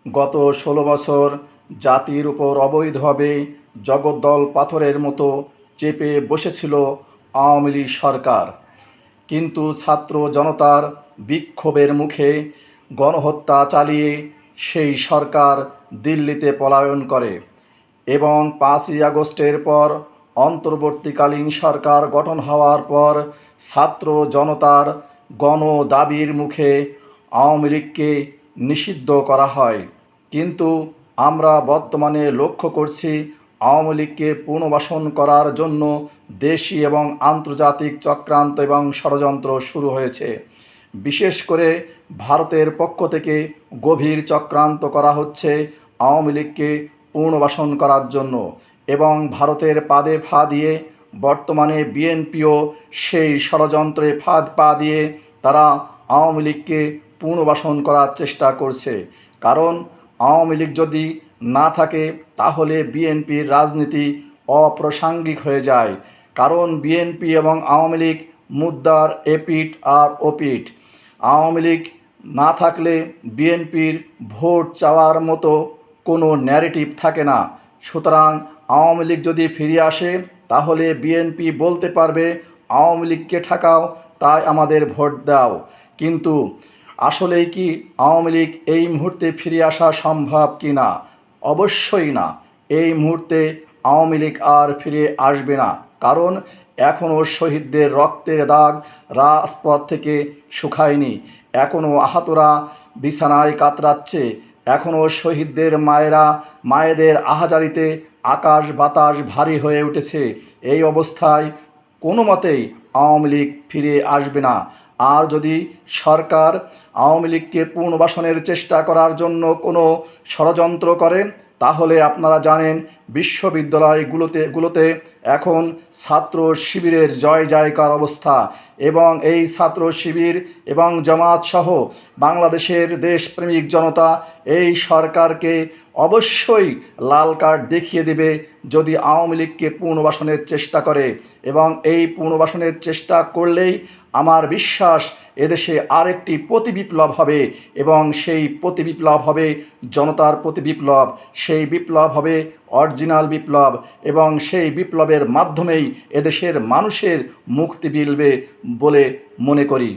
গত ১৬ বছর জাতির উপর অবৈধভাবে জগদ্দল পাথরের মতো চেপে বসেছিল আওয়ামী লীগ সরকার। কিন্তু ছাত্র জনতার বিক্ষোভের মুখে গণহত্যা চালিয়ে সেই সরকার দিল্লিতে পলায়ন করে এবং ৫ই আগস্টের পর অন্তর্বর্তীকালীন সরকার গঠন হওয়ার পর ছাত্র জনতার গণ দাবির মুখে আওয়ামী লীগকে নিষিদ্ধ করা হয়। কিন্তু আমরা বর্তমানে লক্ষ্য করছি আওয়ামী লীগকে পুনর্বাসন করার জন্য দেশি এবং আন্তর্জাতিক চক্রান্ত এবং ষড়যন্ত্র শুরু হয়েছে। বিশেষ করে ভারতের পক্ষ থেকে গভীর চক্রান্ত করা হচ্ছে আওয়ামী লীগকে পুনর্বাসন করার জন্য এবং ভারতের পাদে ফা দিয়ে বর্তমানে বিএনপিও সেই ষড়যন্ত্রে ফাঁদ পা দিয়ে তারা আওয়ামী লীগকে পুনর্বাসন করার চেষ্টা করছে। কারণ আওয়ামী লীগ যদি না থাকে তাহলে বিএনপির রাজনীতি অপ্রাসঙ্গিক হয়ে যায়। কারণ বিএনপি এবং আওয়ামী লীগ মুদ্রার এপিঠ আর ওপিঠ। আওয়ামী লীগ না থাকলে বিএনপির ভোট চাওয়ার মতো কোনো ন্যারেটিভ থাকে না। সুতরাং আওয়ামী লীগ যদি ফিরে আসে তাহলে বিএনপি বলতে পারবে আওয়ামী লীগকে ঠেকাও, তাই আমাদের ভোট দাও। কিন্তু আসলেই কি আওয়ামী লীগ এই মুহূর্তে ফিরে আসা সম্ভব কি না? অবশ্যই না। এই মুহূর্তে আওয়ামী লীগ আর ফিরে আসবে না। কারণ এখনও শহীদদের রক্তের দাগ রাজপথ থেকে শুকায়নি। এখনও আহতরা বিছানায় কাতরাচ্ছে। এখনও শহীদদের মায়েদের আহাজারিতে আকাশ বাতাস ভারী হয়ে উঠেছে। এই অবস্থায় কোনো মতেই আওয়ামী লীগ ফিরে আসবে না। আর যদি সরকার আওয়ামী লীগকে পুনর্বাসনের চেষ্টা করার জন্য কোনো ষড়যন্ত্র করে তাহলে আপনারা জানেন বিশ্ববিদ্যালয়গুলোতে এখন ছাত্র শিবিরের জয় জয়কার অবস্থা এবং এই ছাত্র শিবির এবং জামাত সহ বাংলাদেশের দেশপ্রেমিক জনতা এই সরকারকে অবশ্যই লাল কার্ড দেখিয়ে দেবে যদি আওয়ামী লীগকে পুনর্বাসনের চেষ্টা করে। এবং এই পুনর্বাসনের চেষ্টা করলেই আমার বিশ্বাস এদেশে আরেকটি প্রতিবিপ্লব হবে এবং সেই প্রতিবিপ্লব হবে জনতার প্রতিবিপ্লব। সেই বিপ্লব হবে অরিজিনাল বিপ্লব এবং সেই বিপ্লবের মাধ্যমেই এদেশের মানুষের মুক্তি মিলবে বলে মনে করি।